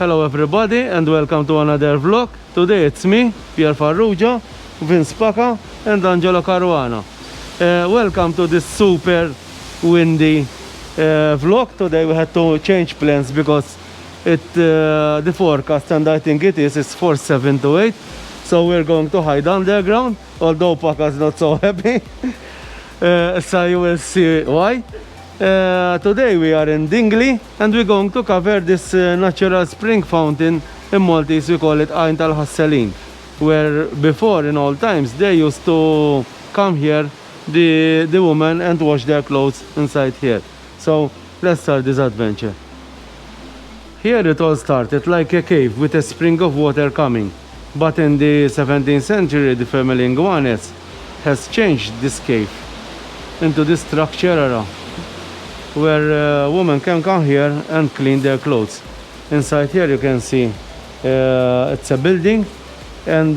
Hello everybody and welcome to another vlog. Today it's me, Pierre Farrugia, Vince Pukka and Angelo Caruana. Welcome to this super windy vlog. Today we had to change plans because the forecast, and I think is for 7 to 8. So we're going to hide underground, although Pukka's not so happy. So you will see why. Today we are in Dingli and we're going to cover this natural spring fountain. In Maltese we call it Ghajn tal Hasselin, where before in old times they used to come here, the women, and wash their clothes inside here. So let's start this adventure. Here it all started like a cave with a spring of water coming, but in the 17th century the family Inguanez has changed this cave into this structure where women can come here and clean their clothes. Inside here you can see it's a building, and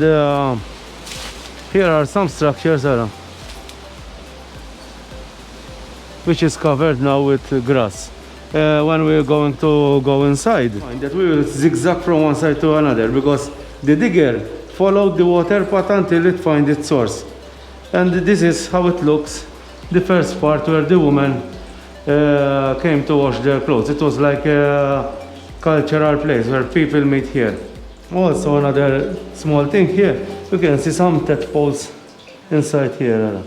here are some structures which is covered now with grass. When we're going to go inside, that we will zigzag from one side to another because the digger followed the water path until it finds its source. And this is how it looks, the first part where the woman came to wash their clothes. It was like a cultural place where people meet here. Also another small thing here, you can see some tadpoles inside here.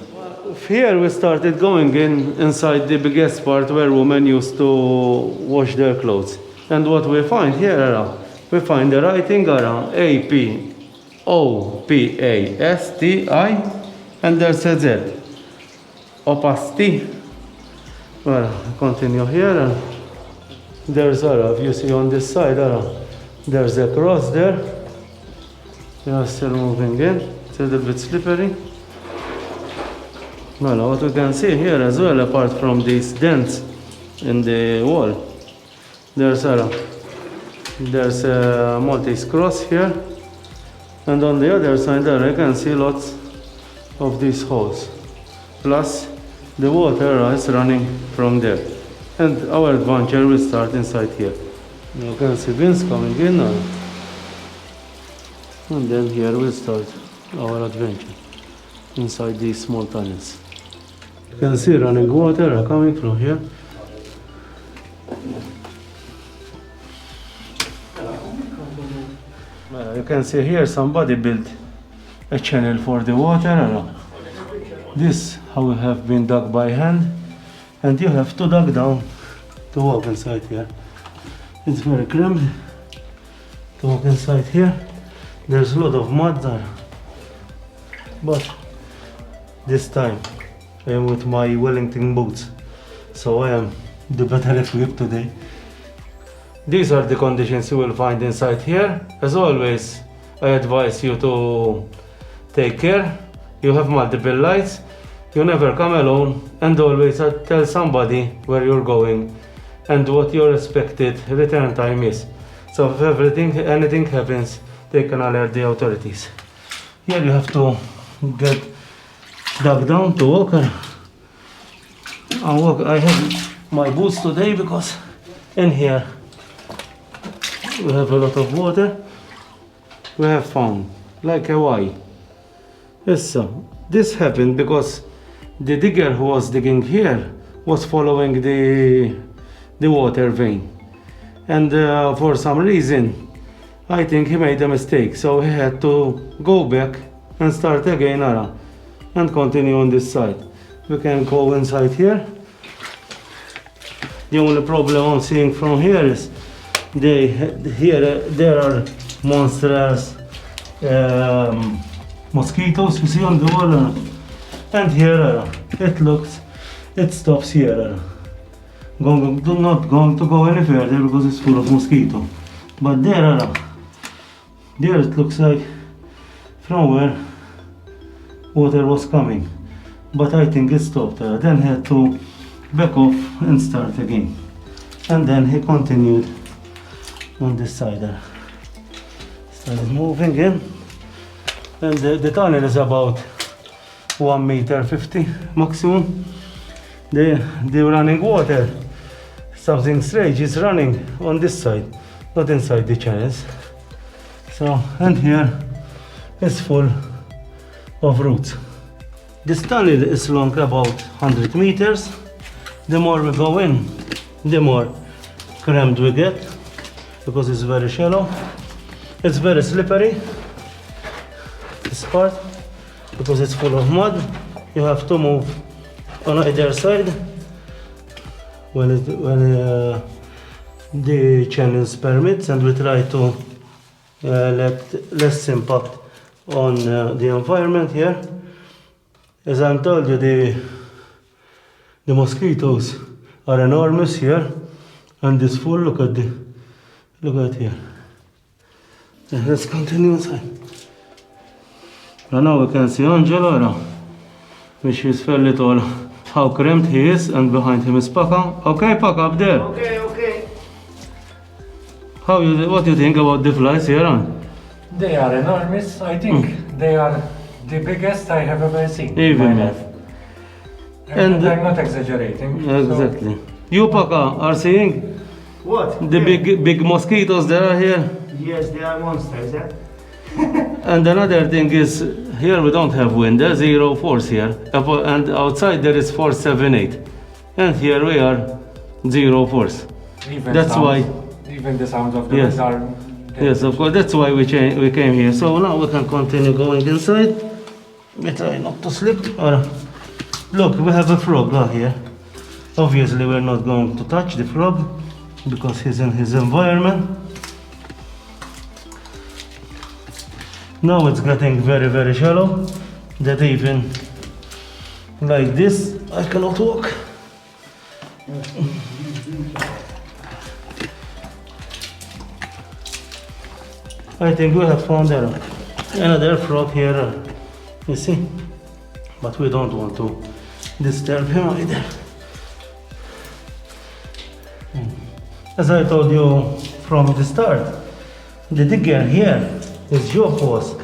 Here we started going inside the biggest part where women used to wash their clothes. And what we find here, we find the writing A-P-O-P-A-S-T-I, and there's a Z. Opasti. Well, continue here, and there's if you see on this side, there's a cross there. We are still moving in. It's a little bit slippery. Well, what we can see here as well, apart from these dents in the wall, there's a Maltese cross here, and on the other side there you can see lots of these holes. Plus, the water is running from there. And our adventure will start inside here. You can see Vince coming in now. And then here we'll start our adventure inside these small tunnels. You can see running water coming from here. You can see here somebody built a channel for the water. This how have been dug by hand, and you have to dug down to walk inside here. It's very cramped to walk inside here. There's a lot of mud there, but this time I am with my Wellington boots, so I am the better equipped today. These are the conditions you will find inside here. As always, I advise you to take care. You have multiple lights. You never come alone, and always tell somebody where you're going and what your expected return time is. So if anything happens, they can alert the authorities. Here you have to get dug down to walk. I have my boots today because in here we have a lot of water. We have found like a Y. Yes, so this happened because the digger who was digging here was following the water vein, and for some reason I think he made a mistake, so he had to go back and start again and continue on this side. We can go inside here. The only problem I'm seeing from here is there are monstrous mosquitoes you see on the wall, and here it stops here. Not going to go any further because it's full of mosquito. But there it looks like from where water was coming, but I think it stopped there. Then he had to back off and start again, and then he continued on this side there. Started moving in, and the tunnel is about 1.50 meters maximum. The running water, something strange is running on this side, not inside the channels. So, and here is full of roots. This tunnel is long about 100 meters. The more we go in, the more cramped we get, because it's very shallow. It's very slippery, this part, because it's full of mud. You have to move on either side when the channels permits, and we try to let less impact on the environment here. As I'm told you, the mosquitoes are enormous here, and this full. Look at here. Let's continue inside. And now we can see Angelo now, which is fairly tall. How cramped he is, and behind him is Pukka. Okay, Pukka, up there. Okay. What do you think about the flies here on? They are enormous. I think they are the biggest I have ever seen Even in my life. And I'm not exaggerating. Exactly. So. You, Pukka, are seeing What? the big mosquitoes that are here? Yes, they are monsters, yeah? And another thing is, here we don't have wind, there's zero force here. And outside there is force 7, 8. And here we are, zero force. That's why. Even the sounds of the wind are... Yes, of course, that's why we came here. So now we can continue going inside. We try not to slip. Look, we have a frog here. Obviously we're not going to touch the frog, because he's in his environment. Now it's getting very, very shallow, that even like this I cannot walk. I think we have found another frog here, you see, but we don't want to disturb him either. As I told you from the start, the digger here, his job was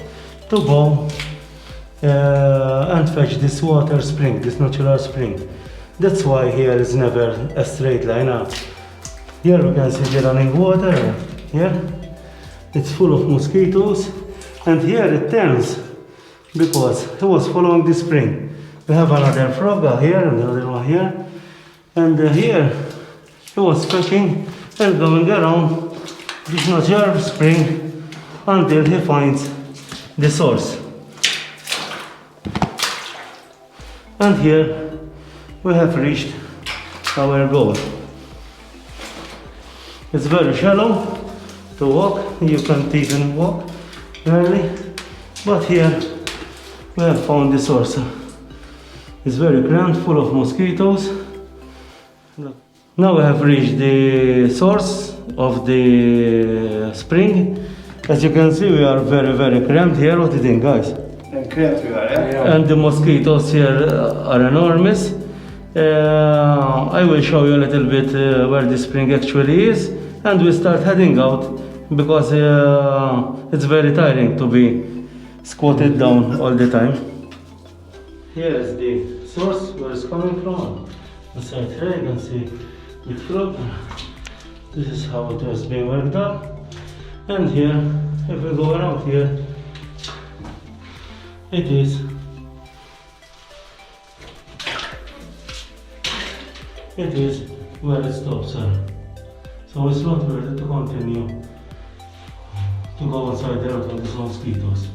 to go and fetch this water spring, this natural spring. That's why here is never a straight line up. Here we can see the running water, here. It's full of mosquitoes, and here it turns because he was following the spring. We have another frog here and another one here, and here he was fetching and going around this natural spring until he finds the source. And here we have reached our goal. It's very shallow to walk, you can't even walk really, but here we have found the source. It's very cramped, full of mosquitoes. Now we have reached the source of the spring. As you can see, we are very, very cramped here. What do you think, guys? And cramped we are, yeah? And the mosquitoes here are enormous. I will show you a little bit where the spring actually is, and we start heading out, because it's very tiring to be squatted down all the time. Here is the source where it's coming from. Inside here you can see the frog. This is how it was being worked up. And here, if we go around here, it is where it stops here. So it's not worth it to continue to go inside there on these mosquitoes.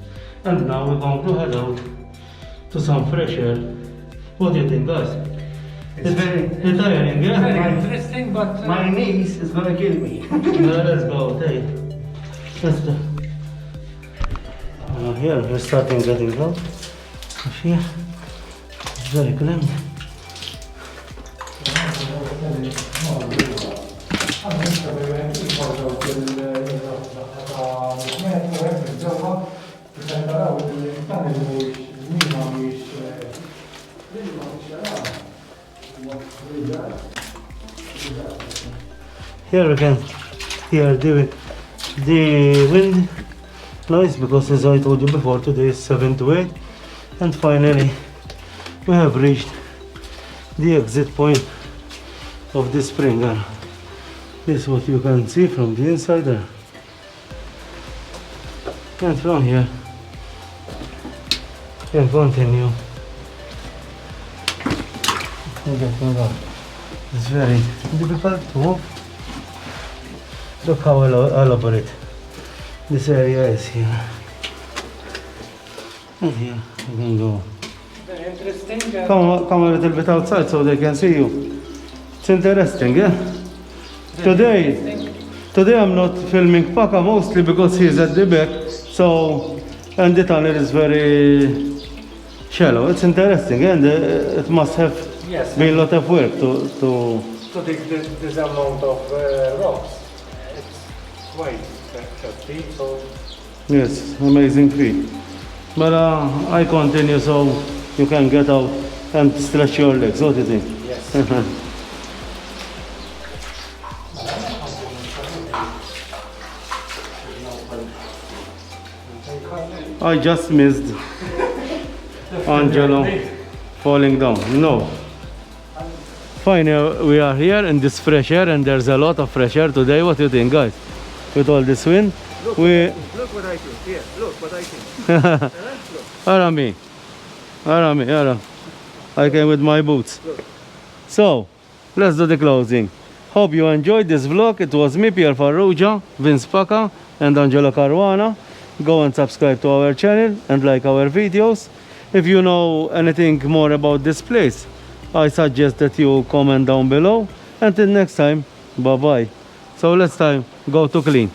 And now we're going to head out to some fresh air. What do you think, guys? It's very tiring, yeah? Very interesting, but... My niece is gonna kill me. Let's go, hey. Let's go. Here we're starting getting out. Here, it's very clean. Here we can hear the wind noise, because as I told you before, today is 7 to 8, and finally we have reached the exit point of the spring. This is what you can see from the inside there. And from here, you can continue. It's very difficult to move. Look how elaborate this area is here. And here you can go. Very interesting. Come a little bit outside so they can see you. It's interesting, yeah? Today I'm not filming Pukka mostly because he's at the back, so, and the tunnel is very shallow. It's interesting, and it must have been a lot of work to dig this amount of rocks. It's quite deep, so yes, amazing feat. But I continue so you can get out and stretch your legs. What do you think? yes. I just missed Angelo falling down. No. Fine, we are here in this fresh air, and there's a lot of fresh air today. What do you think, guys? With all this wind, Look what I think. Here, look what I think. Arami. I came with my boots. So, let's do the closing. Hope you enjoyed this vlog. It was me, Pierre Farrugia, Vince Pukka, and Angelo Caruana. Go and subscribe to our channel and like our videos. If you know anything more about this place, I suggest that you comment down below. Until next time, bye bye. So let's go to clean.